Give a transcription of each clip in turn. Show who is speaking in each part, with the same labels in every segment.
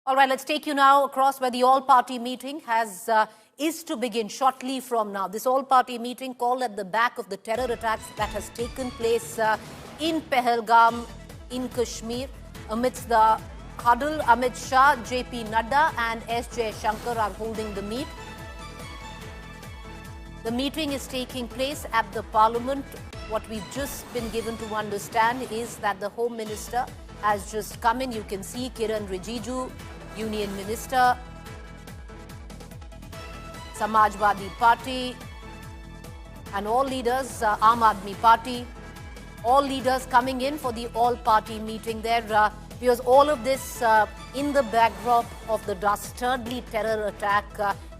Speaker 1: All right, let's take you now across where the all-party meeting is to begin shortly from now. This all-party meeting called at the back of the terror attacks that has taken place in Pahalgam in Kashmir. Amidst the huddle, Amit Shah, JP Nadda and S. Shankar are holding the meet. The meeting is taking place at the Parliament. What we've just been given to understand is that the Home Minister has just come in. You can see Kiran Rijiju, Union Minister, Samajwadi Party, and all leaders, Aam Aadmi Party, all leaders coming in for the all-party meeting there. Because all of this in the backdrop of the dastardly terror attack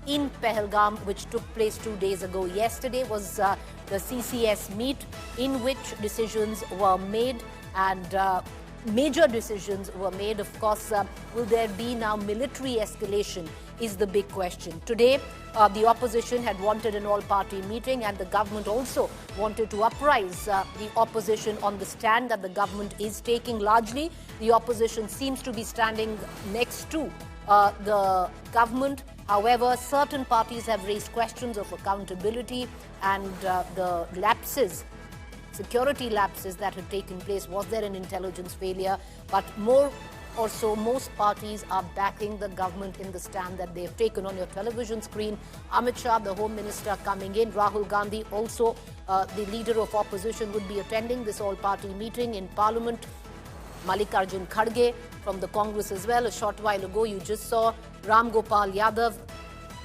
Speaker 1: in Pahalgam, which took place 2 days ago. Yesterday was the CCS meet in which decisions were made and major decisions were made. Of course, will there be now military escalation is the big question. Today, the opposition had wanted an all-party meeting and the government also wanted to uprise the opposition on the stand that the government is taking. Largely, the opposition seems to be standing next to the government. However, certain parties have raised questions of accountability and the lapses, security lapses that had taken place. Was there an intelligence failure? But more or so, most parties are backing the government in the stand that they have taken. On your television screen, Amit Shah, the Home Minister, coming in. Rahul Gandhi, also the leader of opposition, would be attending this all-party meeting in Parliament. Mallikarjun Kharge from the Congress as well. A short while ago, you just saw Ram Gopal Yadav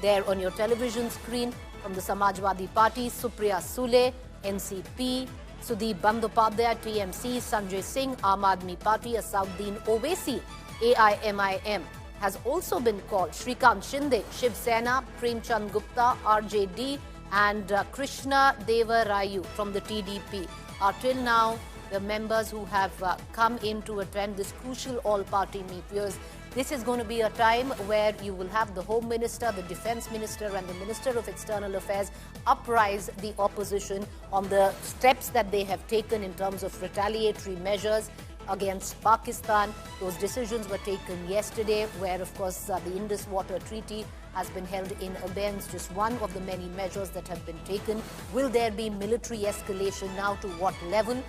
Speaker 1: there on your television screen from the Samajwadi Party. Supriya Sule, NCP. Sudeep Bandyopadhyay, TMC. Sanjay Singh, Aam Aadmi Party. Asauddin Owaisi, AIMIM, has also been called. Shrikant Shinde, Shiv Sena. Premchand Gupta, RJD, and Krishna Deva Rayu from the TDP are till now the members who have come in to attend this crucial all-party meet. Because this is going to be a time where you will have the Home Minister, the Defence Minister and the Minister of External Affairs uprise the opposition on the steps that they have taken in terms of retaliatory measures against Pakistan. Those decisions were taken yesterday, where, of course, the Indus Water Treaty has been held in abeyance, just one of the many measures that have been taken. Will there be military escalation now? To what level?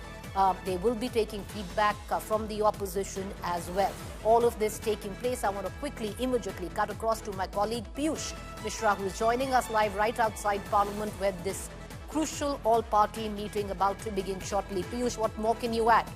Speaker 1: They will be taking feedback from the opposition as well. All of this taking place. I want to quickly, immediately cut across to my colleague Piyush Mishra, who is joining us live right outside Parliament, where this crucial all-party meeting about to begin shortly. Piyush, what more can you add?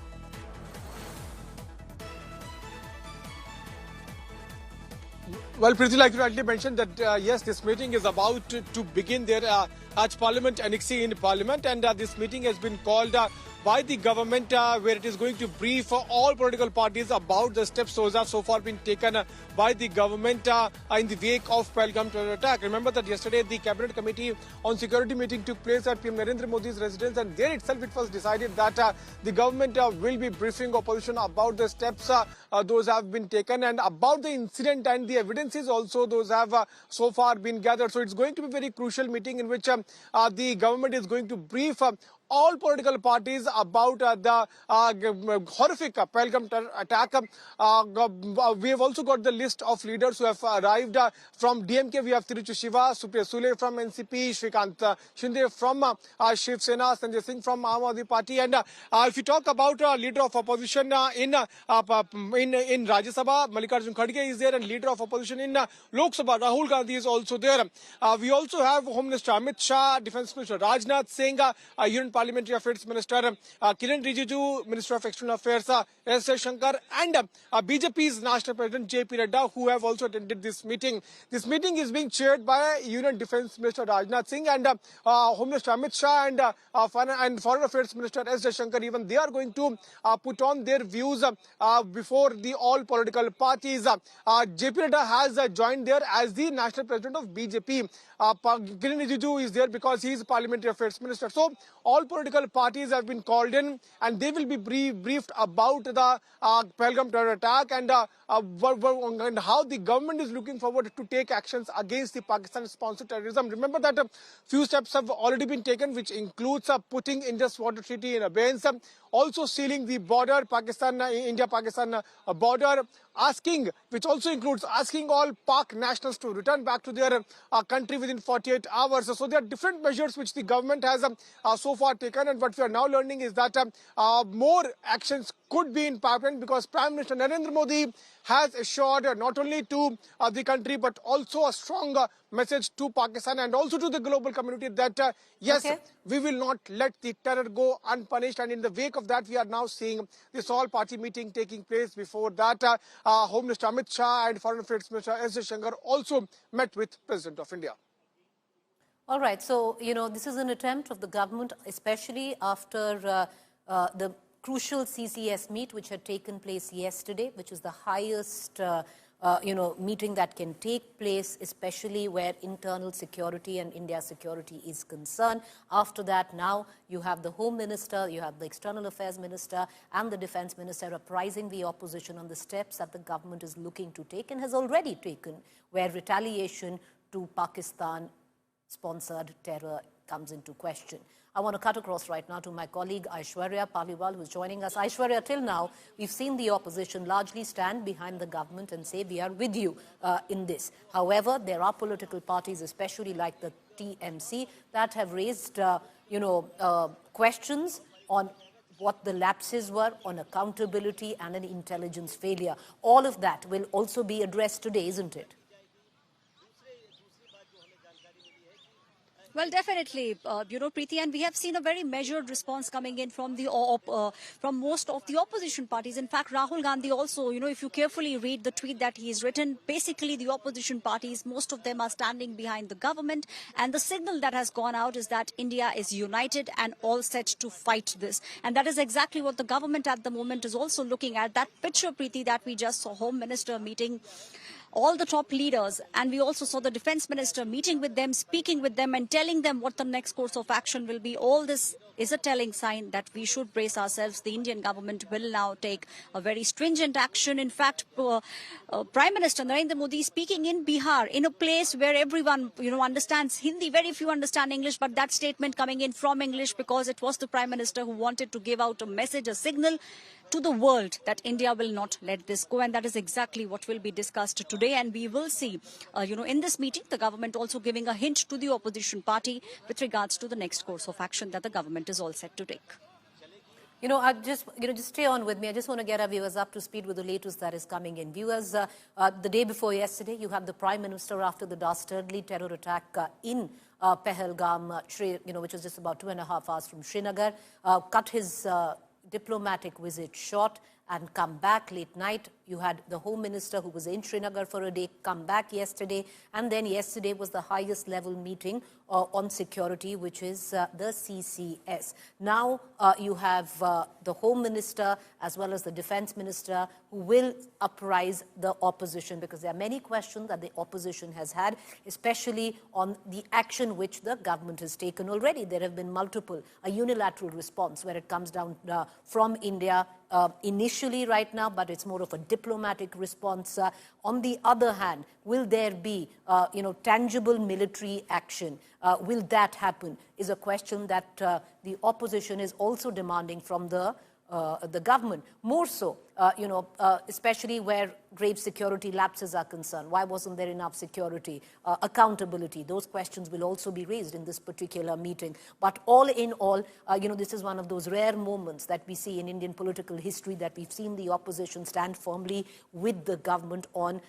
Speaker 2: Well, Preeti, like you rightly mentioned, that yes, this meeting is about to begin there at Parliament, annexing in Parliament, and this meeting has been called by the government, where it is going to brief all political parties about the steps those have so far been taken by the government in the wake of Pahalgam terror attack. Remember that yesterday the Cabinet Committee on Security meeting took place at PM Narendra Modi's residence, and there itself it was decided that the government will be briefing opposition about the steps those have been taken and about the incident and the evidences also those have so far been gathered. So it's going to be a very crucial meeting in which the government is going to brief all political parties about the horrific Pahalgam attack. We have also got the list of leaders who have arrived. From DMK, we have Tiruchi Shiva, Supriya Sule from NCP, Shrikant Shinde from Shiv Sena, Sanjay Singh from Aam Aadmi Party. And if you talk about leader of opposition in Rajya Sabha, Mallikarjun Kharge is there, and leader of opposition in Lok Sabha, Rahul Gandhi is also there. We also have Home Minister Amit Shah, Defence Minister Rajnath Singh, Union Parliamentary Affairs Minister Kiran Rijiju, Minister of External Affairs S. Shankar, and BJP's National President JP Nadda, who have also attended this meeting. This meeting is being chaired by Union Defence Minister Rajnath Singh and Home Minister Amit Shah and Foreign Affairs Minister S. Shankar. Even they are going to put on their views before the all political parties. JP Nadda has joined there as the National President of BJP. Kiran Rijiju is there because he is Parliamentary Affairs Minister. So all political parties have been called in, and they will be briefed about the Pahalgam terror attack and how the government is looking forward to take actions against the Pakistan-sponsored terrorism. Remember that a few steps have already been taken, which includes putting Indus Water Treaty in abeyance. also sealing the border, India-Pakistan border, which also includes asking all Pak nationals to return back to their country within 48 hours. So there are different measures which the government has so far taken, and what we are now learning is that more actions could be in pipeline, because Prime Minister Narendra Modi has assured not only to the country but also a strong message to Pakistan and also to the global community that yes, we will not let the terror go unpunished. And in the wake of that, we are now seeing this all-party meeting taking place. Before that, Home Minister Amit Shah and Foreign Affairs Minister S. Jaishankar also met with President of India.
Speaker 1: All right. So, this is an attempt of the government, especially after the crucial CCS meet, which had taken place yesterday, which is the highest, meeting that can take place, especially where internal security and India's security is concerned. After that, now you have the Home Minister, you have the External Affairs Minister and the Defense Minister apprising the opposition on the steps that the government is looking to take and has already taken, where retaliation to Pakistan-sponsored terror comes into question. I want to cut across right now to my colleague Aishwarya Paliwal, who is joining us. Aishwarya, till now, we've seen the opposition largely stand behind the government and say, we are with you in this. However, there are political parties, especially like the TMC, that have raised, questions on what the lapses were, on accountability and an intelligence failure. All of that will also be addressed today, isn't it?
Speaker 3: Well, definitely, Preeti, and we have seen a very measured response coming in from from most of the opposition parties. In fact, Rahul Gandhi also, if you carefully read the tweet that he's written, basically the opposition parties, most of them are standing behind the government, and the signal that has gone out is that India is united and all set to fight this. And that is exactly what the government at the moment is also looking at. That picture, Preeti, that we just saw, Home Minister meeting all the top leaders, and we also saw the Defense Minister meeting with them, speaking with them and telling them what the next course of action will be. All this is a telling sign that we should brace ourselves. The Indian government will now take a very stringent action. In fact, Prime Minister Narendra Modi speaking in Bihar, in a place where everyone understands Hindi, very few understand English, but that statement coming in from English because it was the Prime Minister who wanted to give out a message, a signal to the world that India will not let this go, and that is exactly what will be discussed today. And we will see, in this meeting, the government also giving a hint to the opposition party with regards to the next course of action that the government is all set to take.
Speaker 1: I just stay on with me. I just want to get our viewers up to speed with the latest that is coming in. Viewers, the day before yesterday, you have the Prime Minister, after the dastardly terror attack in Pahalgam, which is just about 2.5 hours from Srinagar, cut his diplomatic visit short and come back late night. You had the Home Minister, who was in Srinagar for a day, come back yesterday. And then yesterday was the highest level meeting on security, which is the CCS. Now you have the Home Minister as well as the Defense Minister, who will apprise the opposition, because there are many questions that the opposition has had, especially on the action which the government has taken already. There have been multiple, a unilateral response where it comes down from India initially right now, but it's more of a diplomatic response. On the other hand, will there be, tangible military action? Will that happen? Is a question that the opposition is also demanding from the government. More so, especially where grave security lapses are concerned. Why wasn't there enough security? Accountability. Those questions will also be raised in this particular meeting. But all in all, this is one of those rare moments that we see in Indian political history, that we've seen the opposition stand firmly with the government on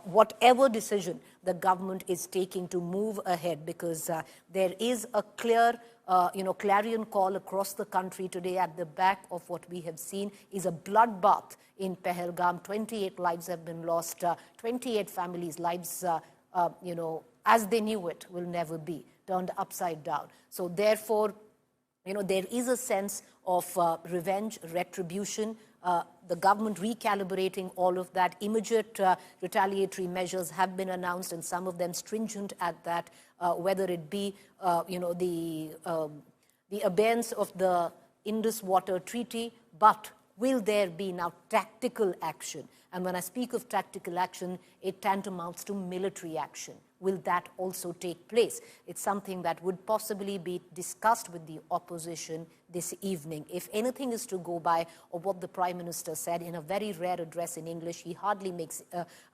Speaker 1: whatever decision the government is taking to move ahead, because there is a clear clarion call across the country today. At the back of what we have seen is a bloodbath in Pahalgam. 28 lives have been lost. 28 families' lives, as they knew it, will never be, turned upside down. So therefore, there is a sense of revenge, retribution, the government recalibrating all of that. Immediate retaliatory measures have been announced, and some of them stringent at that, whether it be, the abeyance of the Indus Water Treaty, but will there be now tactical action? And when I speak of tactical action, it tantamounts to military action. Will that also take place? It's something that would possibly be discussed with the opposition this evening. If anything is to go by of what the Prime Minister said in a very rare address in English, he hardly makes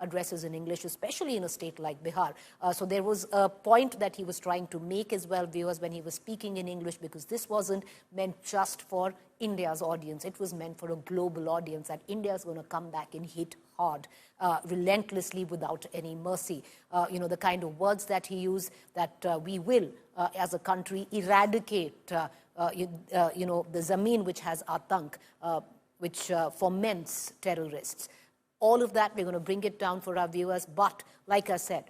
Speaker 1: addresses in English, especially in a state like Bihar. So there was a point that he was trying to make as well, viewers, when he was speaking in English, because this wasn't meant just for India's audience. It was meant for a global audience, that India is going to come back and hit hard, relentlessly, without any mercy. The kind of words that he used, that we will, as a country, eradicate, the Zameen which has Atank, which foments terrorists. All of that, we're going to bring it down for our viewers. But, like I said,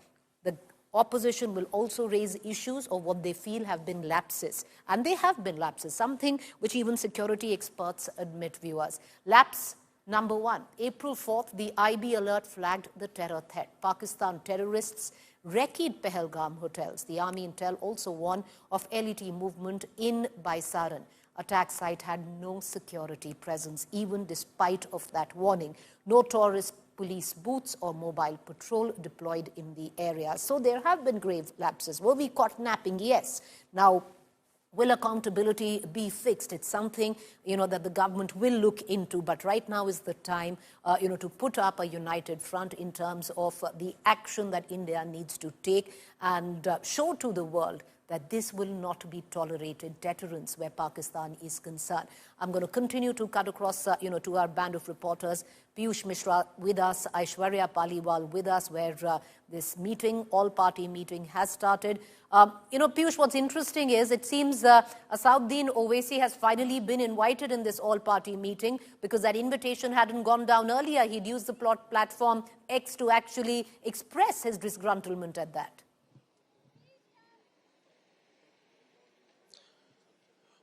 Speaker 1: the opposition will also raise issues of what they feel have been lapses. And they have been lapses, something which even security experts admit, viewers. Lapse number one, April 4th, the IB alert flagged the terror threat. Pakistan terrorists wrecked Pahalgam hotels. The army intel also warned of LET movement in Baisaran. Attack site had no security presence, even despite of that warning. No tourist police booths or mobile patrol deployed in the area. So there have been grave lapses. Were we caught napping? Yes. Now, will accountability be fixed? It's something, that the government will look into. But right now is the time, to put up a united front in terms of the action that India needs to take and show to the world that this will not be tolerated, deterrence where Pakistan is concerned. I'm going to continue to cut across, to our band of reporters. Piyush Mishra with us, Aishwarya Paliwal with us, where this meeting, all-party meeting, has started. Piyush, what's interesting is it seems Asauddin Owaisi has finally been invited in this all-party meeting, because that invitation hadn't gone down earlier. He'd used the platform X to actually express his disgruntlement at that.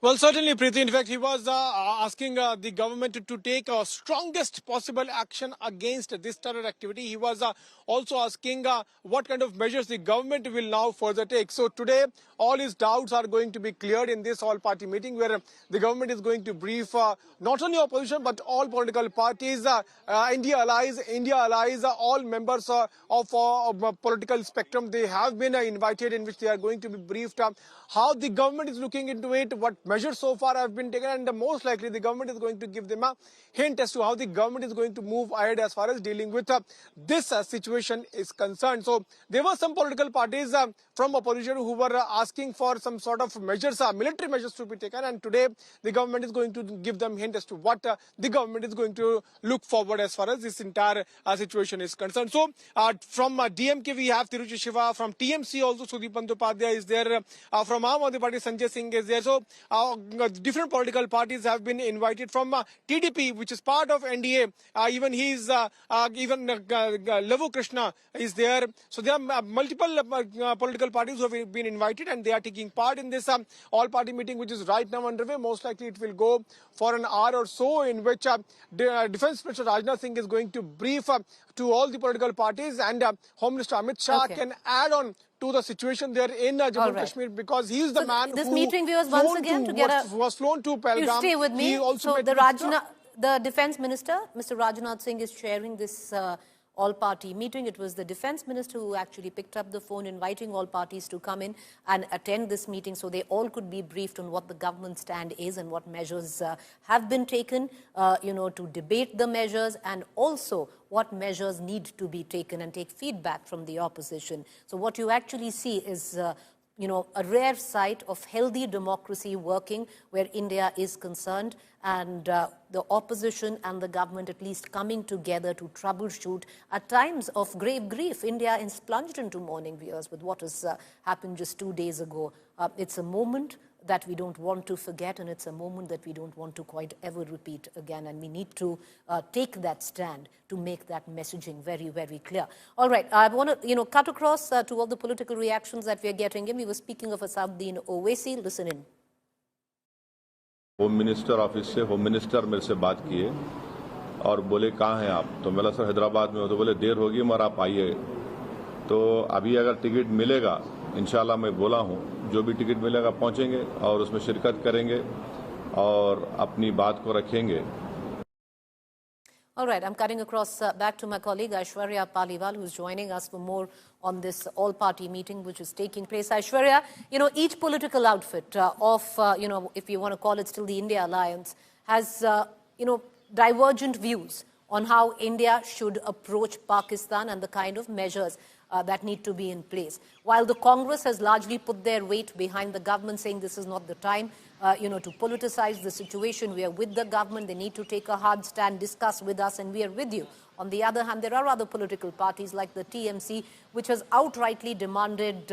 Speaker 2: Well, certainly, Preeti. In fact, he was asking the government to take strongest possible action against this terror activity. He was also asking what kind of measures the government will now further take. So today, all his doubts are going to be cleared in this all-party meeting, where the government is going to brief not only opposition but all political parties, India allies, all members of political spectrum. They have been invited, in which they are going to be briefed how the government is looking into it, what measures so far have been taken, and most likely the government is going to give them a hint as to how the government is going to move ahead as far as dealing with this situation is concerned. So there were some political parties from opposition who were asking for some sort of measures, military measures to be taken, and today the government is going to give them hint as to what the government is going to look forward as far as this entire situation is concerned. So from DMK we have Tiruchi Shiva, from TMC also Sudeep Bandyopadhyay is there, from Aam Aadmi Party Sanjay Singh is there. So different political parties have been invited. From TDP, which is part of NDA, even Lavu Krishna is there. So there are multiple political parties who have been invited, and they are taking part in this all-party meeting, which is right now underway. Most likely it will go for an hour or so, in which Defence Minister Rajnath Singh is going to brief to all the political parties, and Home Minister Amit Shah can add on to the situation there in Jammu Kashmir, because he is the man
Speaker 1: this
Speaker 2: who
Speaker 1: meeting, viewers, once again
Speaker 2: was flown to Pahalgam.
Speaker 1: You stay with me.
Speaker 2: He also
Speaker 1: so the Defence Minister, Mr. Rajnath Singh, is chairing this all-party meeting. It was the Defence Minister who actually picked up the phone, inviting all parties to come in and attend this meeting, so they all could be briefed on what the government stand is and what measures have been taken, to debate the measures, and also what measures need to be taken, and take feedback from the opposition. So what you actually see is a rare sight of healthy democracy working where India is concerned, and the opposition and the government at least coming together to troubleshoot at times of grave grief. India is plunged into mourning, viewers, with what has happened just 2 days ago. It's a moment that we don't want to forget, and it's a moment that we don't want to quite ever repeat again, and we need to take that stand to make that messaging very, very clear. All right, I want to cut across to all the political reactions that we are getting in. We were speaking of Asauddin Owaisi. Listen in.
Speaker 4: Home minister office से home minister मेरे से बात किए और बोले कहाँ हैं आप, तो मैं सर हैदराबाद में हो, तो बोले देर होगी मगर आप आइए। तो अभी अगर टिकट मिलेगा इंशाल्लाह, मैं बोला हूँ, जो भी टिकट मिलेगा पहुँचेंगे और उसमें शिरकत करेंगे और अपनी बात को रखेंगे।
Speaker 1: All right, I'm cutting across back to my colleague Aishwarya Paliwal, who's joining us for more on this all-party meeting which is taking place. Aishwarya, each political outfit if you want to call it still the India Alliance, has, divergent views on how India should approach Pakistan and the kind of measures that need to be in place. While the Congress has largely put their weight behind the government, saying this is not the time, to politicize the situation. We are with the government. They need to take a hard stand, discuss with us, and we are with you. On the other hand, there are other political parties like the TMC, which has outrightly demanded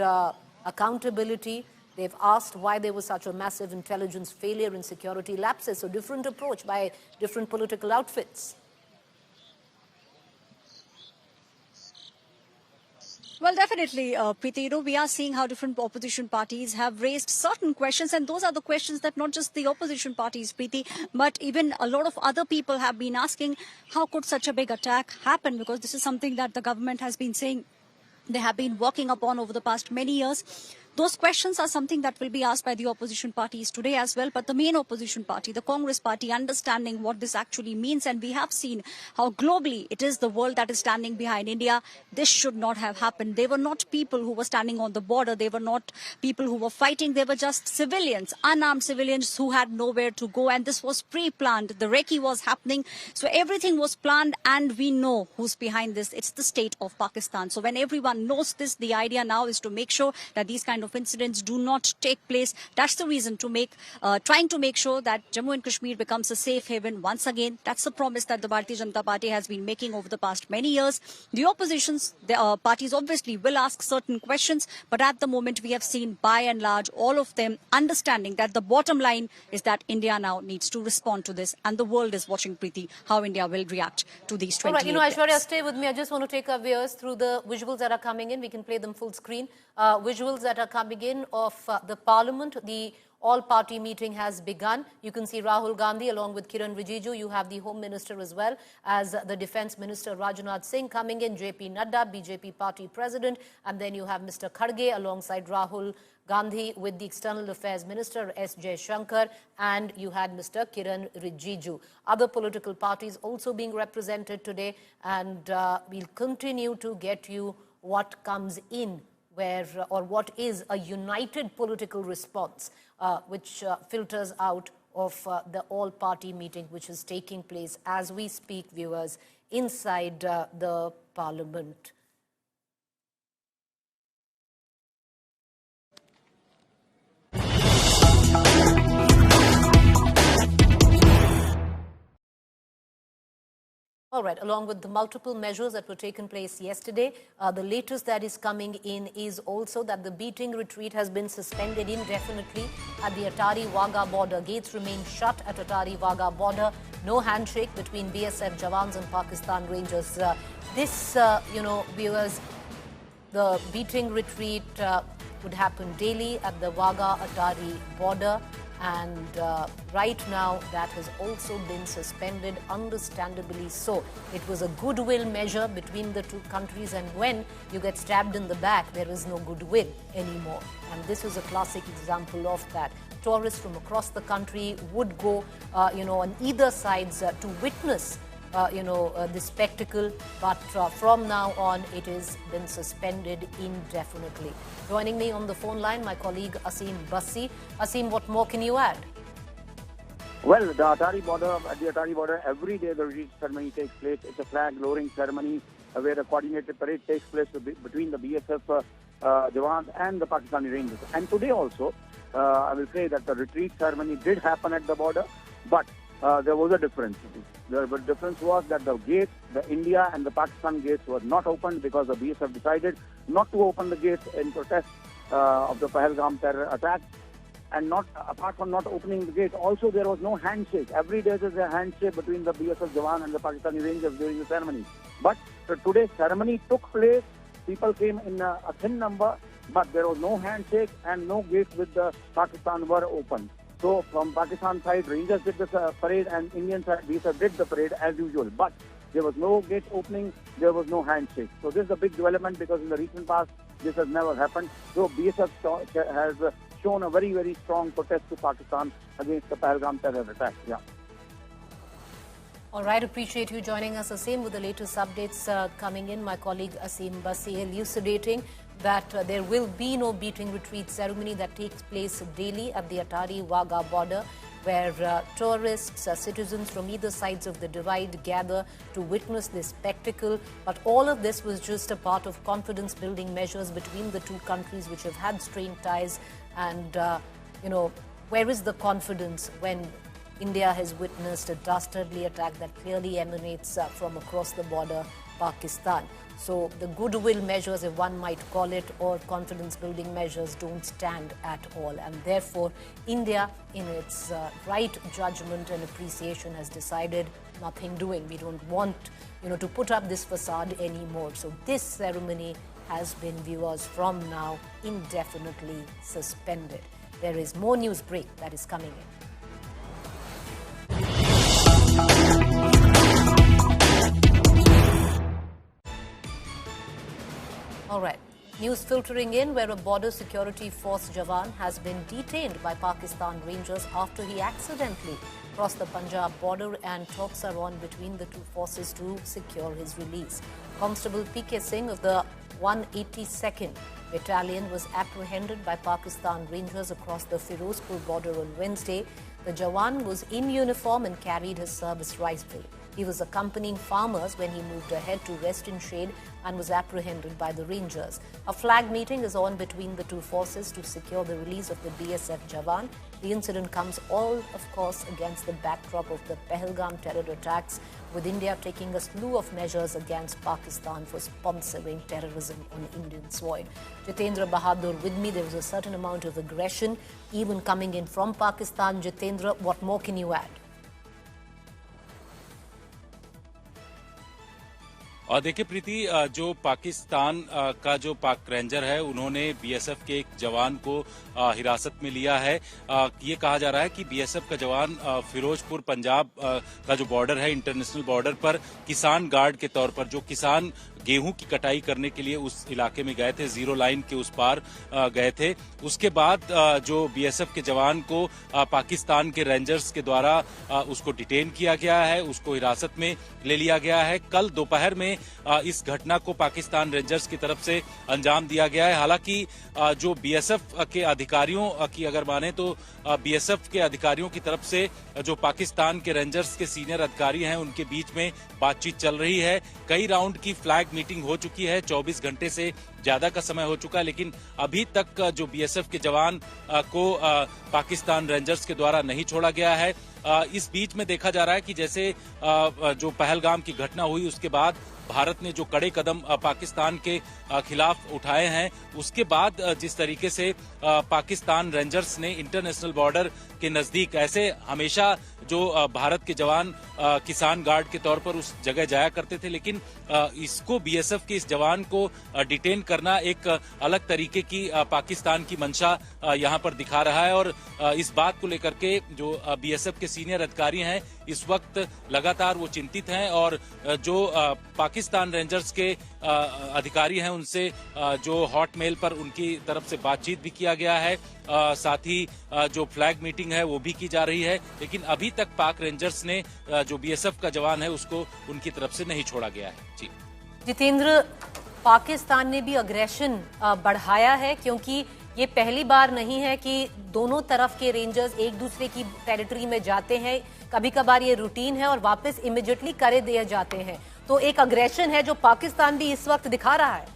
Speaker 1: accountability. They've asked why there was such a massive intelligence failure and security lapses. So different approach by different political outfits.
Speaker 3: Well, definitely, Preeti, we are seeing how different opposition parties have raised certain questions, and those are the questions that not just the opposition parties, Preeti, but even a lot of other people have been asking, how could such a big attack happen? Because this is something that the government has been saying they have been working upon over the past many years. Those questions are something that will be asked by the opposition parties today as well. But the main opposition party, the Congress party, understanding what this actually means. And we have seen how globally it is the world that is standing behind India. This should not have happened. They were not people who were standing on the border. They were not people who were fighting. They were just civilians, unarmed civilians who had nowhere to go. And this was pre-planned. The recce was happening. So everything was planned. And we know who's behind this. It's the state of Pakistan. So when everyone knows this, the idea now is to make sure that these kind of incidents do not take place. That's the reason to trying to make sure that Jammu and Kashmir becomes a safe haven once again. That's the promise that the Bharatiya Janata Party has been making over the past many years. The oppositions, the parties obviously will ask certain questions, but at the moment we have seen by and large all of them understanding that the bottom line is that India now needs to respond to this, and the world is watching, Preeti, how India will react to these 28
Speaker 1: All right, Aishwarya, stay with me. I just want to take our viewers through the visuals that are coming in. We can play them full screen. Visuals that are coming in of the Parliament. The all-party meeting has begun. You can see Rahul Gandhi along with Kiran Rijiju. You have the Home Minister as well as the Defence Minister Rajnath Singh coming in, JP Nadda, BJP Party President, and then you have Mr. Kharge alongside Rahul Gandhi with the External Affairs Minister S. Shankar, and you had Mr. Kiran Rijiju. Other political parties also being represented today, and we'll continue to get you what comes in or what is a united political response which filters out of the all-party meeting which is taking place as we speak, viewers, inside the Parliament. All right, along with the multiple measures that were taken place yesterday, the latest that is coming in is also that the beating retreat has been suspended indefinitely at the Atari-Wagah border. Gates remain shut at Atari-Wagah border. No handshake between BSF Jawans and Pakistan Rangers. Viewers, the beating retreat would happen daily at the Wagah-Atari border. And right now that has also been suspended, understandably so. It was a goodwill measure between the two countries, and when you get stabbed in the back, there is no goodwill anymore. And this is a classic example of that. Tourists from across the country would go, on either sides to witness this spectacle, but from now on it has been suspended indefinitely. Joining me on the phone line, my colleague Aimin Basi. Aimin, what more can you add?
Speaker 5: Well, at the Atari border, every day the retreat ceremony takes place. It's a flag-lowering ceremony where a coordinated parade takes place between the BSF Jawans and the Pakistani Rangers. And today also, I will say that the retreat ceremony did happen at the border, but there was a difference. The difference was that the gates, the India and the Pakistan gates were not opened because the BSF decided not to open the gates in protest of the Pahalgam terror attack. And apart from not opening the gate, also there was no handshake. Every day there is a handshake between the BSF Jawan and the Pakistani Rangers during the ceremony. But today's ceremony took place. People came in a thin number, but there was no handshake and no gates with the Pakistan were open. So from Pakistan side, Rangers did the parade and Indian side, BSF did the parade as usual. But there was no gate opening, there was no handshake. So this is a big development because in the recent past, this has never happened. So BSF has shown a very, very strong protest to Pakistan against the Pahalgam terror attack. Yeah.
Speaker 1: All right, appreciate you joining us, Asim, with the latest updates coming in. My colleague Aimin Basi elucidating that there will be no beating retreat ceremony that takes place daily at the Atari-Wagah border, where tourists, citizens from either sides of the divide gather to witness this spectacle. But all of this was just a part of confidence-building measures between the two countries which have had strained ties. And, where is the confidence when India has witnessed a dastardly attack that clearly emanates from across the border, Pakistan? So the goodwill measures, if one might call it, or confidence-building measures don't stand at all. And therefore, India, in its right judgment and appreciation, has decided nothing doing. We don't want, to put up this facade anymore. So this ceremony has been, viewers, from now indefinitely suspended. There is more news break that is coming in. All right. News filtering in where a border security force Jawan has been detained by Pakistan Rangers after he accidentally crossed the Punjab border, and talks are on between the two forces to secure his release. Constable P.K. Singh of the 182nd Battalion was apprehended by Pakistan Rangers across the Firozpur border on Wednesday. The Jawan was in uniform and carried his service rifle. He was accompanying farmers when he moved ahead to rest in shade and was apprehended by the Rangers. A flag meeting is on between the two forces to secure the release of the BSF Jawan. The incident comes all, of course, against the backdrop of the Pahalgam terror attacks, with India taking a slew of measures against Pakistan for sponsoring terrorism on Indian soil. Jitendra Bahadur with me. There was a certain amount of aggression even coming in from Pakistan. Jitendra, what more can you add?
Speaker 6: और देखिए प्रीति, जो पाकिस्तान का जो पाक ranger है, उन्होंने BSF के एक जवान को हिरासत में लिया है। ये कहा जा रहा है कि बीएसएफ का जवान फिरोजपुर पंजाब का जो बॉर्डर है, इंटरनेशनल बॉर्डर पर किसान गार्ड के तौर पर, जो किसान गेहूं की कटाई करने के लिए उस इलाके में गए थे, जीरो लाइन के उस पार गए थे। उसके बाद जो बीएसएफ के जवान को पाकिस्तान के रेंजर्स के द्वारा उसको डिटेन किया गया है, उसको हिरासत में ले लिया गया है। कल दोपहर में इस घटना को पाकिस्तान रेंजर्स की तरफ से अंजाम दिया गया है। हालांकि जो बीएसएफ के अधिकारियों की अगर माने तो बीएसएफ के अधिकारियों की तरफ से जो पाकिस्तान के रेंजर्स के सीनियर अधिकारी हैं, उनके बीच में बातचीत चल रही है। कई राउंड की फ्लैग मीटिंग हो चुकी है, 24 घंटे से ज्यादा का समय हो चुका है, लेकिन अभी तक जो बीएसएफ के जवान को पाकिस्तान रेंजर्स के द्वारा नहीं छोड़ा गया है। इस बीच में देखा जा रहा है कि जैसे जो पहलगाम की घटना हुई, उसके बाद भारत ने जो कड़े कदम पाकिस्तान के खिलाफ उठाए हैं, उसके बाद जिस तरीके से पाकिस्तान रेंजर्स ने इंटरनेशनल बॉर्डर के नजदीक, ऐसे हमेशा जो भारत के जवान किसान गार्ड के तौर पर उस जगह जाया करते थे, लेकिन इसको बीएसएफ के इस जवान को डिटेन करना एक अलग तरीके की पाकिस्तान की मंशा यहां पर दिखा रहा है। और इस बात को लेकर के जो बीएसएफ के सीनियर अधिकारी हैं, इस वक्त लगातार वो चिंतित हैं, और जो पाकिस्तान रेंजर्स के अधिकारी हैं, उनसे जो हॉटमेल पर उनकी तरफ से बातचीत भी किया गया है। साथ ही जो फ्लैग मीटिंग है वो भी की जा रही है, लेकिन अभी तक पाक रेंजर्स ने जो बीएसएफ का जवान है उसको उनकी तरफ से नहीं छोड़ा गया है। जी
Speaker 1: जितेंद्र, पाकिस्तान ने भी अग्रेशन बढ़ाया है, क्योंकि ये पहली बार नहीं है कि दोनों तरफ के रेंजर्स एक दूसरे की टेरिटरी में जाते हैं। कभी कभार ये रूटीन है और वापस इमीडिएटली करे दिए जाते हैं। तो एक अग्रेशन है जो पाकिस्तान भी इस वक्त दिखा रहा है।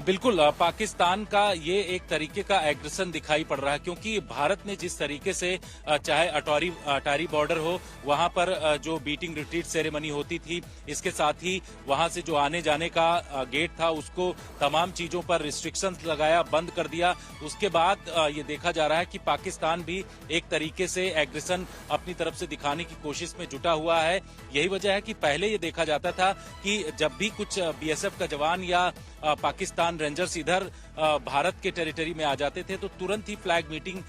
Speaker 6: बिल्कुल, पाकिस्तान का ये एक तरीके का एग्रेशन दिखाई पड़ रहा है, क्योंकि भारत ने जिस तरीके से चाहे अटारी बॉर्डर हो, वहां पर जो बीटिंग रिट्रीट सेरेमनी होती थी, इसके साथ ही वहां से जो आने जाने का गेट था, उसको तमाम चीजों पर रिस्ट्रिक्शंस लगाया, बंद कर दिया। उसके बाद ये देखा जा रहा है कि पाकिस्तान भी एक तरीके से एग्रेशन अपनी तरफ से दिखाने की कोशिश में जुटा हुआ है। यही वजह है कि पहले ये देखा जाता था कि जब भी कुछ बीएसएफ का जवान या पाकिस्तान रेंजर्स इधर भारत के टेरिटरी में आ जाते थे तो तुरंत ही फ्लैग मीटिंग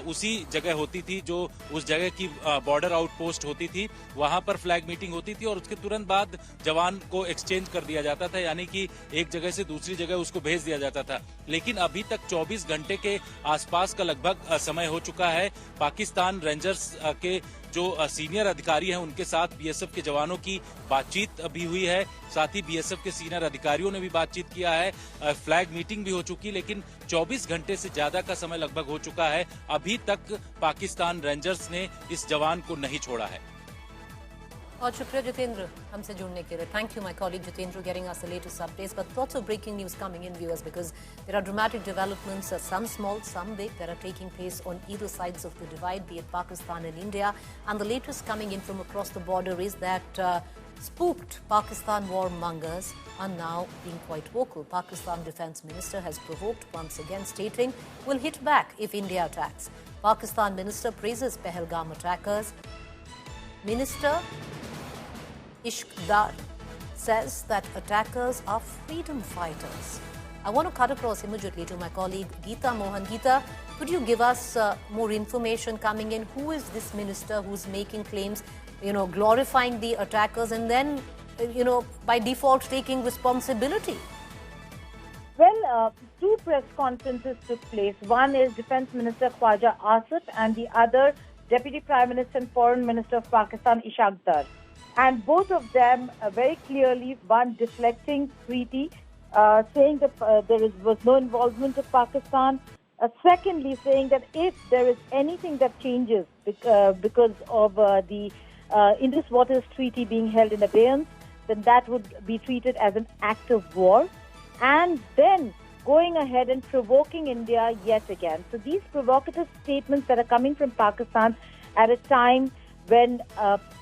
Speaker 6: उसी जगह होती थी, जो उस जगह की बॉर्डर आउटपोस्ट होती थी, वहां पर फ्लैग मीटिंग होती थी और उसके तुरंत बाद जवान को एक्सचेंज कर दिया जाता था, यानी कि एक जगह से दूसरी जगह उसको भेज दिया जाता था। लेकिन अभी तक 24 घंटे के आसपास का लगभग समय हो चुका है। पाकिस्तान रेंजर्स के जो सीनियर अधिकारी हैं उनके साथ बीएसएफ के जवानों की बातचीत भी हुई है, साथ ही बीएसएफ के सीनियर अधिकारियों ने भी बातचीत किया है, फ्लैग मीटिंग भी हो चुकी, लेकिन 24 घंटे से ज्यादा का समय लगभग हो चुका है, अभी तक पाकिस्तान रेंजर्स ने इस जवान को नहीं छोड़ा है।
Speaker 1: और शुक्रिया जितेंद्र हमसे जुड़ने के लिए. Thank you, my colleague Jitendra, getting us the latest updates. But lots of breaking news coming in, viewers, because there are dramatic developments, some small, some big, that are taking place on either sides of the divide, be it Pakistan and India. And the latest coming in from across the border is that spooked Pakistan warmongers are now being quite vocal. Pakistan Defence Minister has provoked once again, stating, "We'll hit back if India attacks." Pakistan Minister praises Pahalgam attackers. Minister Ishqdar says that attackers are freedom fighters. I want to cut across immediately to my colleague Geeta Mohan. Geeta, could you give us more information coming in? Who is this minister who's making claims, glorifying the attackers and then, by default taking responsibility?
Speaker 7: Well, two press conferences took place. One is Defence Minister Khwaja Asif and the other Deputy Prime Minister and Foreign Minister of Pakistan, Ishaq. And both of them very clearly, one deflecting Preeti, saying that there was no involvement of Pakistan. Secondly, saying that if there is anything that changes because of the Indus Waters Treaty being held in abeyance, then that would be treated as an act of war. And then going ahead and provoking India yet again. So these provocative statements that are coming from Pakistan at a time when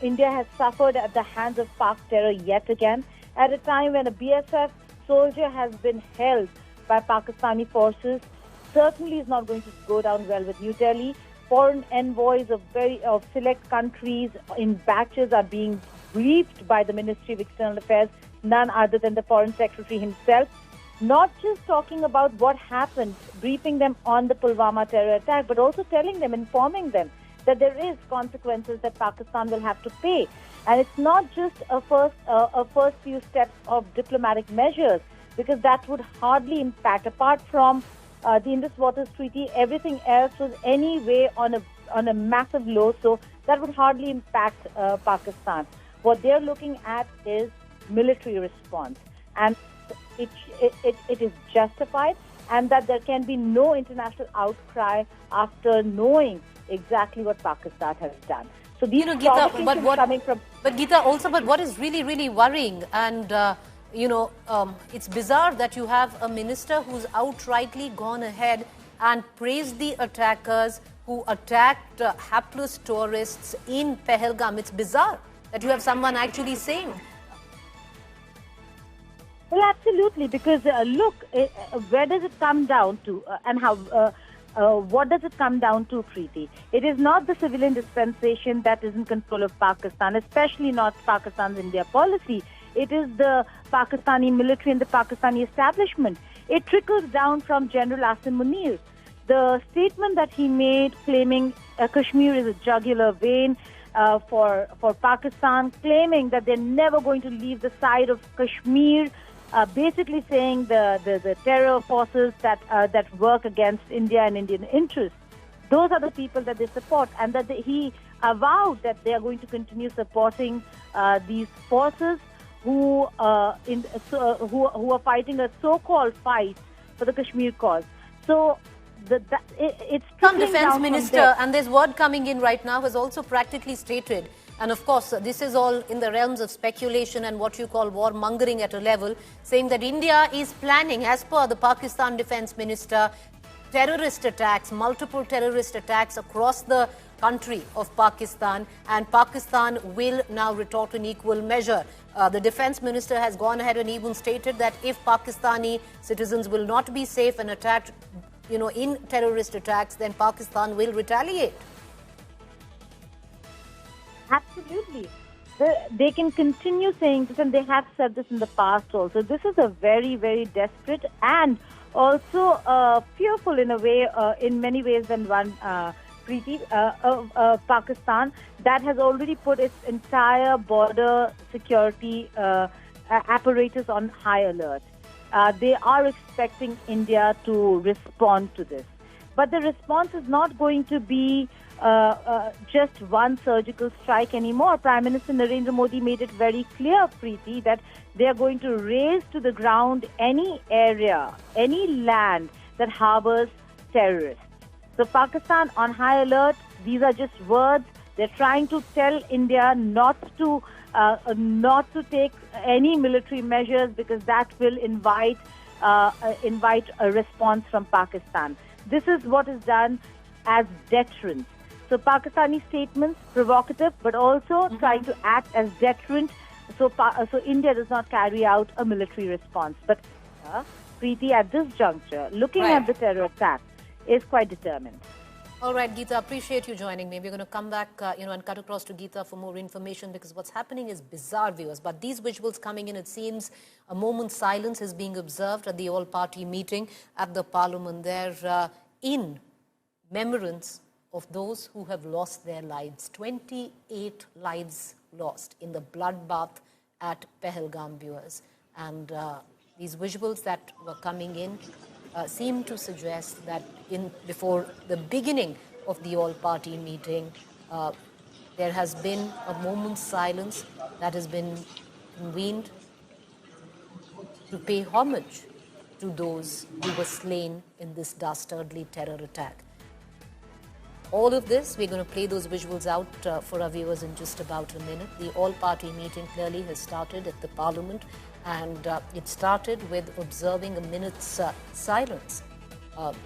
Speaker 7: India has suffered at the hands of Pak terror yet again, at a time when a BSF soldier has been held by Pakistani forces, certainly is not going to go down well with New Delhi. Foreign envoys of select countries in batches are being briefed by the Ministry of External Affairs, none other than the Foreign Secretary himself. Not just talking about what happened, briefing them on the Pulwama terror attack, but also telling them, informing them that there is consequences that Pakistan will have to pay. And it's not just a first few steps of diplomatic measures, because that would hardly impact. Apart from the Indus Waters Treaty, everything else was anyway on a massive low, so that would hardly impact Pakistan. What they're looking at is military response, and it is justified, and that there can be no international outcry after knowing exactly what Pakistan has done. So these
Speaker 1: Geeta,
Speaker 7: coming from...
Speaker 1: But Geeta, but what is really, really worrying, and it's bizarre that you have a minister who's outrightly gone ahead and praised the attackers who attacked hapless tourists in Pahalgam. It's bizarre that you have someone actually saying.
Speaker 7: Well, absolutely, because look, where does it come down to, and how? What does it come down to, Preeti? It is not the civilian dispensation that is in control of Pakistan, especially not Pakistan's India policy. It is the Pakistani military and the Pakistani establishment. It trickles down from General Asim Munir. The statement that he made claiming Kashmir is a jugular vein for Pakistan, claiming that they're never going to leave the side of Kashmir, basically saying the terror forces that work against India and Indian interests, those are the people that they support, and that he avowed that they are going to continue supporting these forces who are fighting a so-called fight for the Kashmir cause. So it's
Speaker 1: some defense minister, and there's word coming in right now, has also practically stated, and of course this is all in the realms of speculation and what you call warmongering at a level, saying that India is planning, as per the Pakistan defense minister, terrorist attacks, multiple terrorist attacks across the country of Pakistan, and Pakistan will now retort in equal measure. The defense minister has gone ahead and even stated that if Pakistani citizens will not be safe and attacked, in terrorist attacks, then Pakistan will retaliate.
Speaker 7: Absolutely. they can continue saying this, and they have said this in the past also. This is a very, very desperate and also fearful in a way, in many ways than one, Preeti, Pakistan that has already put its entire border security apparatus on high alert. They are expecting India to respond to this. But the response is not going to be just one surgical strike anymore. Prime Minister Narendra Modi made it very clear, Preeti, that they are going to raze to the ground any area, any land that harbors terrorists. So Pakistan on high alert. These are just words. They're trying to tell India not to take any military measures because that will invite a response from Pakistan. This is what is done as deterrence. So Pakistani statements, provocative, but also trying to act as deterrent. So India does not carry out a military response. But Preeti, at this juncture, looking at the terror attack, is quite determined.
Speaker 1: All right, Geeta, appreciate you joining me. We're going to come back, and cut across to Geeta for more information because what's happening is bizarre, viewers. But these visuals coming in, it seems a moment's silence is being observed at the all-party meeting at the Parliament there in remembrance of those who have lost their lives. 28 lives lost in the bloodbath at Pahalgam, viewers. And these visuals that were coming in seem to suggest that before the beginning of the all-party meeting, there has been a moment's silence that has been convened to pay homage to those who were slain in this dastardly terror attack. All of this, we're going to play those visuals out for our viewers in just about a minute. The all-party meeting clearly has started at the Parliament, and it started with observing a minute's silence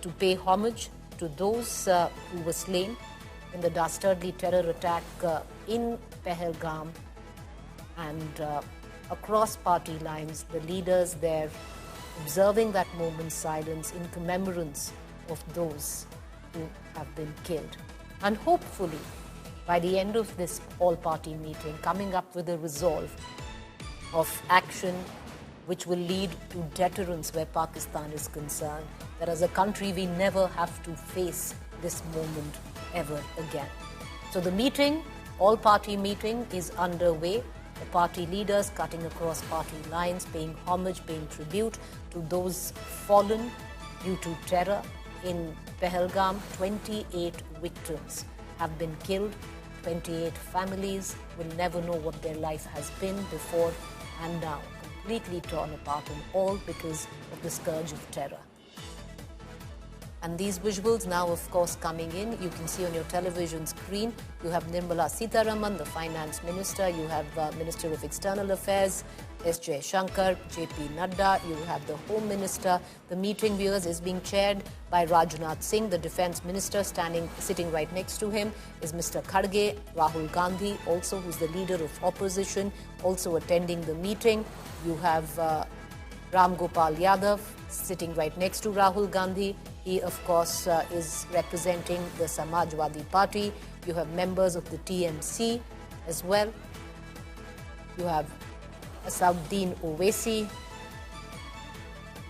Speaker 1: to pay homage to those who were slain in the dastardly terror attack in Pahalgam. And across party lines, the leaders there observing that moment's silence in commemorance of those who have been killed. And hopefully, by the end of this all-party meeting, coming up with a resolve of action which will lead to deterrence where Pakistan is concerned, that as a country we never have to face this moment ever again. So the meeting, all-party meeting, is underway. The party leaders cutting across party lines, paying homage, paying tribute to those fallen due to terror in Pahalgam. 28 victims have been killed. 28 families will never know what their life has been before and now, completely torn apart, and all because of the scourge of terror. And these visuals now, of course, coming in, you can see on your television screen, you have Nirmala Sitharaman, the Finance Minister, you have Minister of External Affairs, S. Jaishankar, J.P. Nadda, you have the Home Minister. The meeting, viewers, is being chaired by Rajnath Singh, the Defence Minister. Sitting right next to him is Mr. Kharge, Rahul Gandhi, also who's the leader of opposition, also attending the meeting. You have Ram Gopal Yadav sitting right next to Rahul Gandhi. He, of course, is representing the Samajwadi Party. You have members of the TMC as well. You have Asauddin Owaisi.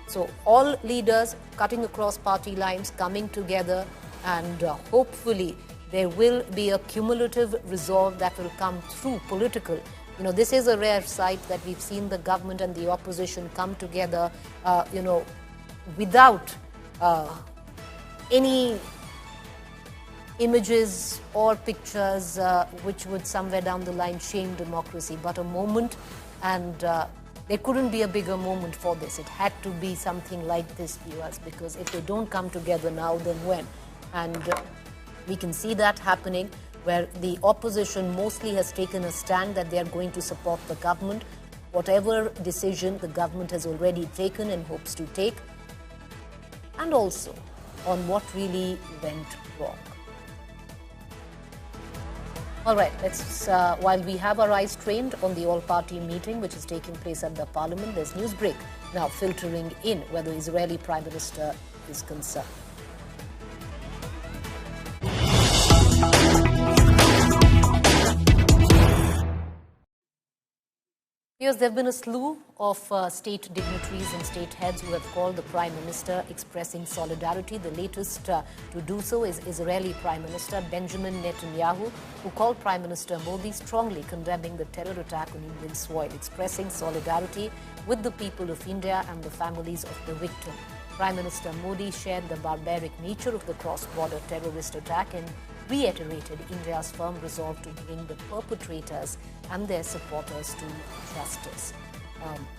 Speaker 1: So all leaders cutting across party lines, coming together, and hopefully there will be a cumulative resolve that will come through political. This is a rare sight that we've seen the government and the opposition come together, without any images or pictures which would somewhere down the line shame democracy, but a moment, and there couldn't be a bigger moment for this. It had to be something like this, viewers, because if they don't come together now, then when? And we can see that happening, where the opposition mostly has taken a stand that they are going to support the government, whatever decision the government has already taken and hopes to take, and also on what really went wrong. All right, let's, while we have our eyes trained on the all-party meeting which is taking place at the Parliament, there's news break now filtering in where the Israeli Prime Minister is concerned. Yes, there have been a slew of state dignitaries and state heads who have called the Prime Minister expressing solidarity. The latest to do so is Israeli Prime Minister Benjamin Netanyahu, who called Prime Minister Modi strongly condemning the terror attack on Indian soil, expressing solidarity with the people of India and the families of the victim. Prime Minister Modi shared the barbaric nature of the cross-border terrorist attack and reiterated India's firm resolve to bring the perpetrators and their supporters to justice.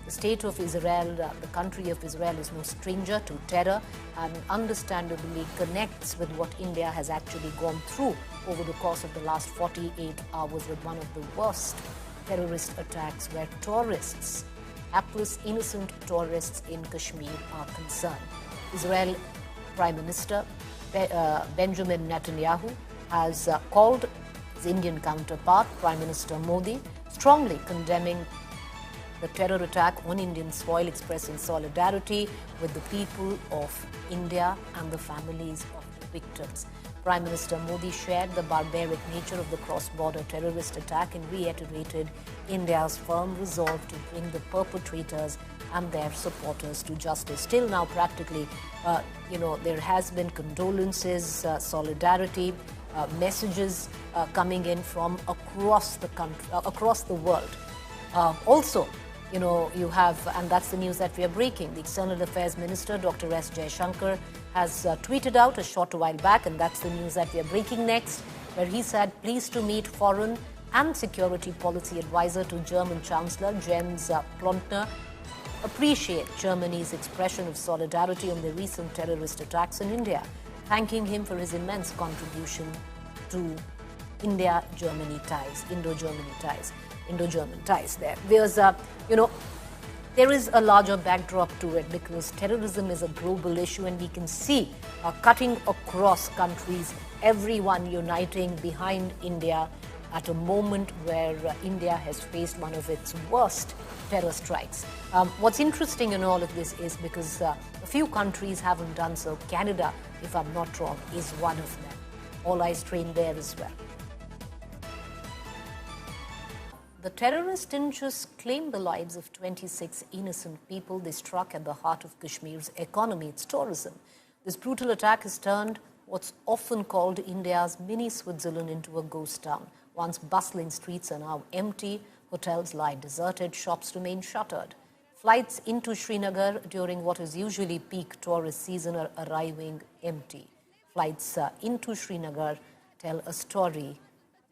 Speaker 1: The state of Israel, the country of Israel, is no stranger to terror and understandably connects with what India has actually gone through over the course of the last 48 hours with one of the worst terrorist attacks where tourists, hapless, innocent tourists in Kashmir are concerned. Israel Prime Minister Benjamin Netanyahu has called his Indian counterpart, Prime Minister Modi, strongly condemning the terror attack on Indian soil, expressing solidarity with the people of India and the families of the victims. Prime Minister Modi shared the barbaric nature of the cross-border terrorist attack and reiterated India's firm resolve to bring the perpetrators and their supporters to justice. Till now, practically, there has been condolences, solidarity, messages coming in from across the country, across the world. Also, you have, and that's the news that we are breaking, the External Affairs Minister, Dr. S. Jaishankar, has tweeted out a short while back, and that's the news that we are breaking next, where he said, pleased to meet Foreign and Security Policy Advisor to German Chancellor Jens Plöntner, appreciate Germany's expression of solidarity on the recent terrorist attacks in India, thanking him for his immense contribution to India-Germany ties, Indo-German ties there. There's, there is a larger backdrop to it because terrorism is a global issue and we can see cutting across countries, everyone uniting behind India at a moment where India has faced one of its worst terror strikes. What's interesting in all of this is because a few countries haven't done so. Canada, if I'm not wrong, is one of them. All eyes trained there as well. The terrorists didn't just claim the lives of 26 innocent people. They struck at the heart of Kashmir's economy, its tourism. This brutal attack has turned what's often called India's mini Switzerland into a ghost town. Once bustling streets are now empty, hotels lie deserted, shops remain shuttered. Flights into Srinagar during what is usually peak tourist season are arriving empty. Flights into Srinagar tell a story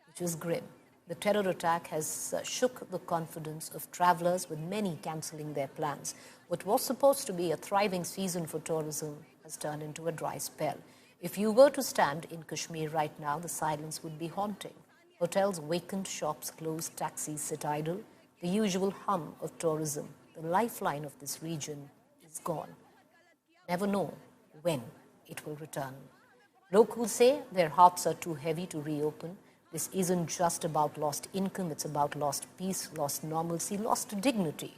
Speaker 1: which is grim. The terror attack has shook the confidence of travelers, with many cancelling their plans. What was supposed to be a thriving season for tourism has turned into a dry spell. If you were to stand in Kashmir right now, the silence would be haunting. Hotels vacant, shops closed, taxis sit idle. The usual hum of tourism, the lifeline of this region, is gone. Never know when it will return. Locals say their hearts are too heavy to reopen. This isn't just about lost income, it's about lost peace, lost normalcy, lost dignity.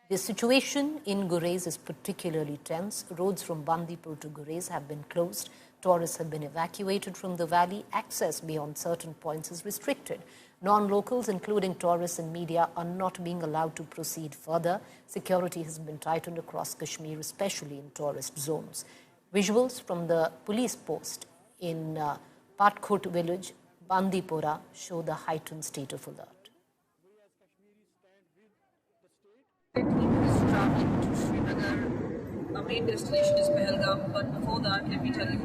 Speaker 1: The situation in Gurez is particularly tense. Roads from Bandipur to Gurez have been closed. Tourists have been evacuated from the valley. Access beyond certain points is restricted. Non-locals, including tourists and media, are not being allowed to proceed further. Security has been tightened across Kashmir, especially in tourist zones. Visuals from the police post in Patkut village, Bandipora, show the heightened state of alert.
Speaker 8: The team is traveling to Srinagar. Our main destination is Pahalgam, but before that, let me tell you,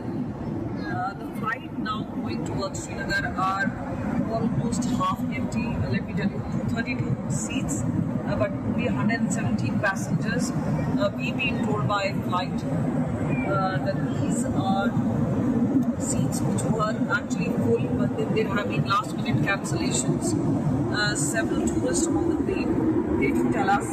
Speaker 8: the flight now going towards Srinagar are almost half empty. Let me tell you, 32 seats, but only 117 passengers. We've been told by flight that these are seats which were actually full, but there have been last-minute cancellations. Several tourists on the plane, they do tell us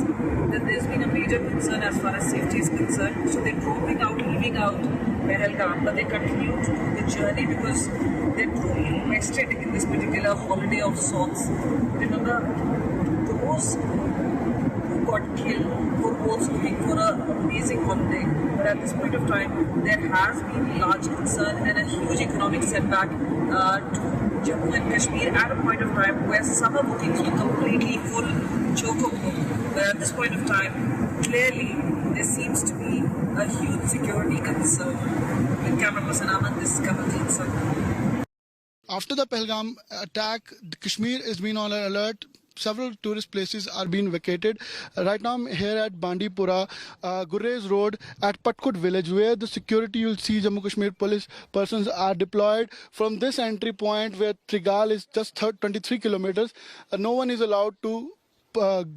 Speaker 8: that there's been a major concern as far as safety is concerned. So they're dropping out, leaving out Pahalgam, but they continue to do the journey because they're truly invested in this particular holiday of sorts. Remember, those who got killed were also looking for an amazing holiday. But at this point of time, there has been large concern and a huge economic setback to Jammu and Kashmir at a point of time where summer bookings were completely full. Choke this point of time, clearly there seems to be a huge security concern. With camera person Aman, this is Kamaljeet Sangha.
Speaker 9: After the Pahalgam attack, Kashmir has been on alert. Several tourist places are being vacated. Right now I'm here at Bandipora, Gurrez Road at Patkut village, where the security, you'll see Jammu Kashmir police persons are deployed. From this entry point where Trigal is just 23 kilometers, no one is allowed to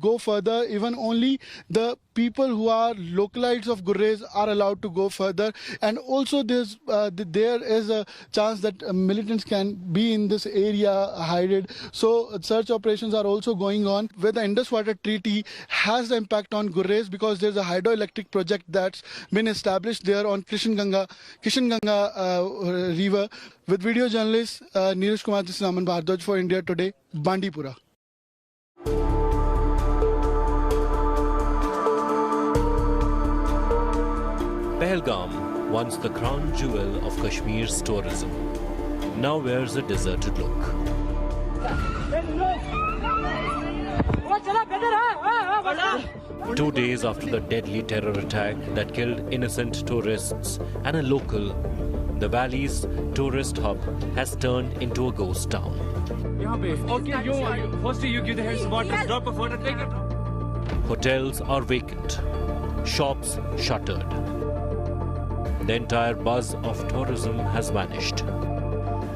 Speaker 9: go further. Even only the people who are localites of Gurrez are allowed to go further. And also there is a chance that militants can be in this area hided. So search operations are also going on. Where the Indus Water Treaty has the impact on Gurrez, because there's a hydroelectric project that's been established there on Kishan Ganga river. With video journalist Neeraj Kumar, this is Aimin Basi for India Today, Bandipora.
Speaker 10: Pahalgam, once the crown jewel of Kashmir's tourism, now wears a deserted look. 2 days after the deadly terror attack that killed innocent tourists and a local, the valley's tourist hub has turned into a ghost town. Hotels are vacant, shops shuttered. The entire buzz of tourism has vanished.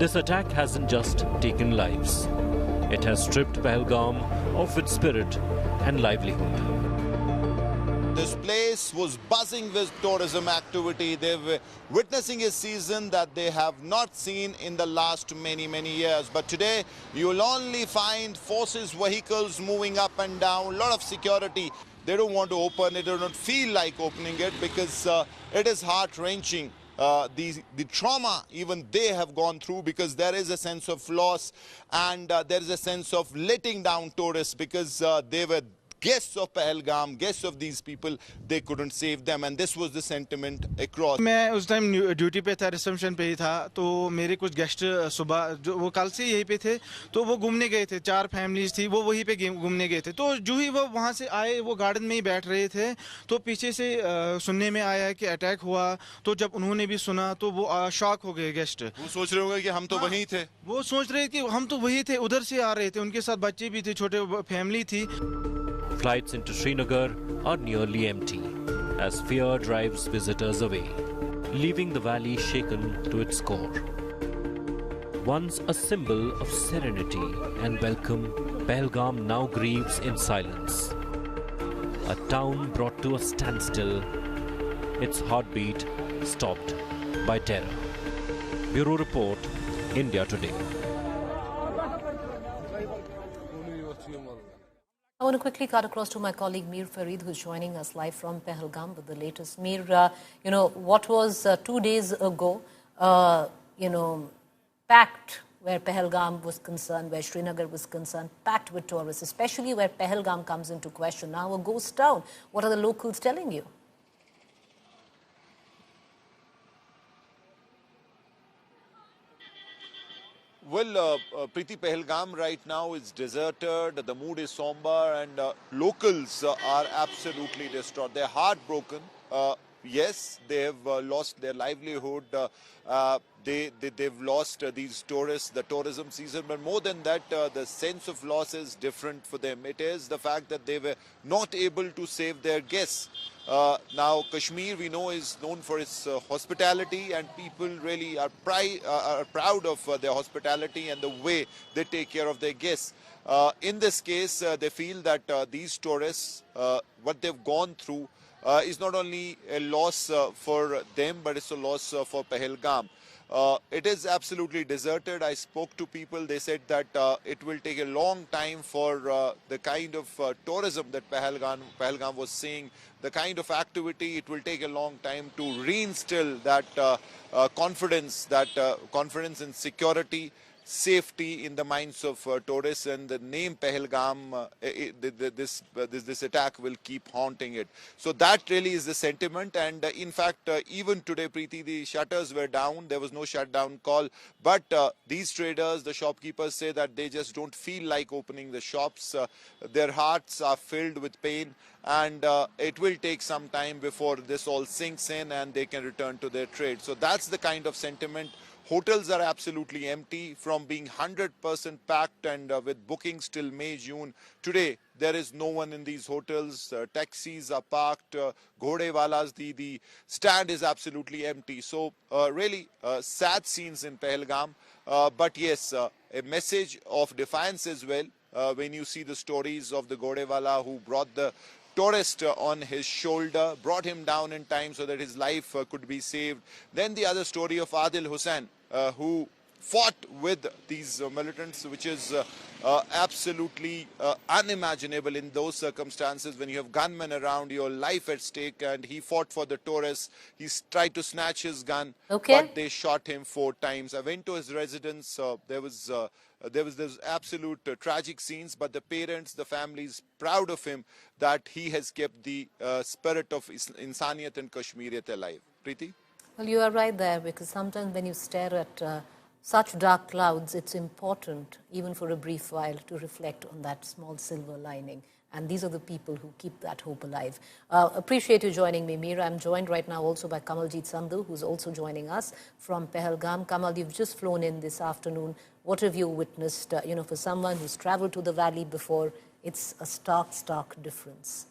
Speaker 10: This attack hasn't just taken lives. It has stripped Pahalgam of its spirit and livelihood.
Speaker 11: This place was buzzing with tourism activity. They were witnessing a season that they have not seen in the last many years. But today, you'll only find forces, vehicles moving up and down, a lot of security. They don't want to open it, they don't feel like opening it because it is heart-wrenching. The trauma even they have gone through, because there is a sense of loss and there is a sense of letting down tourists, because they were guests of Pahalgam, guests of these people, they couldn't save them, and this was the sentiment across.
Speaker 12: मैं उस time duty पे था, reception पे ही था, तो मेरे कुछ guest सुबह जो वो कल से यहीं पे थे, तो वो घूमने गए थे, 4 फैमिलीज थी, वो वहीं पे घूमने गए थे। तो जो ही वो वहाँ से आए, वो गार्डन में ही बैठ रहे थे, तो पीछे से सुनने में आया कि अटैक हुआ। तो जब उन्होंने भी सुना तो वो शॉक हो गए गेस्ट।
Speaker 11: वो सोच रहे होंगे कि हम तो वहीं थे,
Speaker 12: वो सोच रहे कि हम तो वहीं थे, उधर से आ रहे थे, उनके साथ बच्चे भी थे, छोटे फैमिली थी।
Speaker 10: Flights into Srinagar are nearly empty as fear drives visitors away, leaving the valley shaken to its core. Once a symbol of serenity and welcome, Pahalgam now grieves in silence. A town brought to a standstill, its heartbeat stopped by terror. Bureau Report, India Today.
Speaker 1: I want to quickly cut across to my colleague Mir Farid, who's joining us live from Pahalgam with the latest. Mir, what was 2 days ago, packed where Pahalgam was concerned, where Srinagar was concerned, packed with tourists, especially where Pahalgam comes into question. Now a ghost town. What are the locals telling you?
Speaker 11: Well, Preeti, Pahalgam right now is deserted, the mood is somber, and locals are absolutely distraught. They're heartbroken. Yes, they have lost their livelihood. They've lost these tourists, the tourism season. But more than that, the sense of loss is different for them. It is the fact that they were not able to save their guests. Now, Kashmir, we know, is known for its hospitality, and people really are proud of their hospitality and the way they take care of their guests. In this case, they feel that these tourists, what they've gone through, is not only a loss for them, but it's a loss for Pahalgam. It is absolutely deserted. I spoke to people. They said that it will take a long time for the kind of tourism that Pahalgam was seeing, the kind of activity. It will take a long time to reinstill that confidence in security. safety in the minds of tourists, and the name Pahalgam, this attack will keep haunting it. So that really is the sentiment. And in fact, even today, Preeti, the shutters were down. There was no shutdown call. But these traders, the shopkeepers, say that they just don't feel like opening the shops. Their hearts are filled with pain, and it will take some time before this all sinks in and they can return to their trade. So that's the kind of sentiment. Hotels are absolutely empty, from being 100% packed and with bookings till May, June. Today, there is no one in these hotels. Taxis are parked. Ghodewalas, the stand is absolutely empty. So really sad scenes in Pahalgam. But yes, a message of defiance as well. When you see the stories of the Ghodewala who brought the tourist on his shoulder, brought him down in time so that his life could be saved. Then the other story of Adil Hussain, who fought with these militants, which is absolutely unimaginable in those circumstances when you have gunmen around, your life at stake, and he fought for the tourists. He tried to snatch his gun, but they shot him 4 times. I went to his residence. There was absolute tragic scenes, but the parents, the families, proud of him that he has kept the spirit of Insaniyat and Kashmiriyat alive. Preeti?
Speaker 1: Well, you are right there, because sometimes when you stare at such dark clouds, it's important, even for a brief while, to reflect on that small silver lining. And these are the people who keep that hope alive. Appreciate you joining me, Meera. I'm joined right now also by Kamaljeet Sandhu, who's also joining us from Pahalgam. Kamal, you've just flown in this afternoon. What have you witnessed? For someone who's traveled to the valley before, it's a stark, stark difference.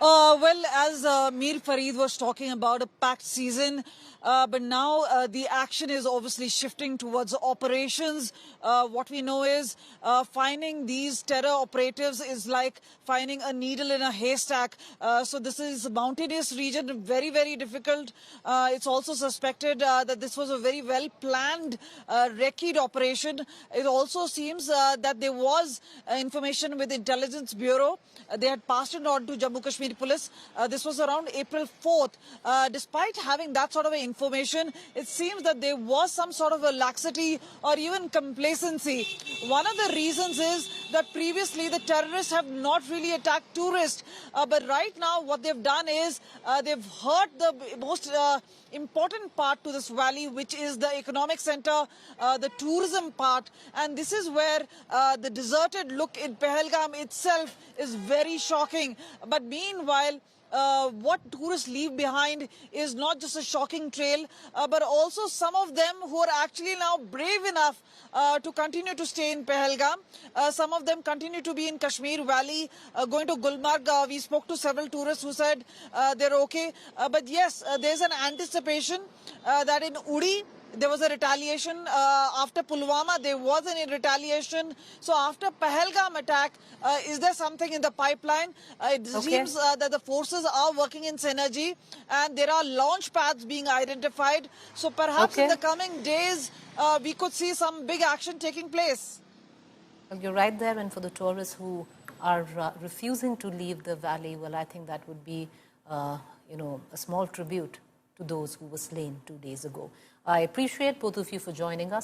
Speaker 8: Well, as Mir Fareed was talking about, a packed season, but now the action is obviously shifting towards operations. What we know is finding these terror operatives is like finding a needle in a haystack. So this is a mountainous region, very, very difficult. It's also suspected that this was a very well-planned recce operation. It also seems that there was information with the Intelligence Bureau. They had passed it on to Jammu Kashmir Police. This was around April 4th. Despite having that sort of information, it seems that there was some sort of a laxity or even complacency. One of the reasons is that previously the terrorists have not really attacked tourists. But right now what they've done is they've hurt the most important part to this valley, which is the economic center, the tourism part. And this is where the deserted look in Pahalgam itself is very shocking. But meanwhile, what tourists leave behind is not just a shocking trail, but also some of them who are actually now brave enough to continue to stay in Pahalgam. Some of them continue to be in Kashmir Valley, going to Gulmarg. We spoke to several tourists who said they're okay. But yes, there's an anticipation that in Uri, there was a retaliation. After Pulwama, there was a retaliation. So after Pahalgam attack, is there something in the pipeline? It seems that the forces are working in synergy and there are launch pads being identified. So perhaps in the coming days, we could see some big action taking place.
Speaker 1: Well, you're right there. And for the tourists who are refusing to leave the valley, well, I think that would be, a small tribute to those who were slain 2 days ago. I appreciate both of you for joining us.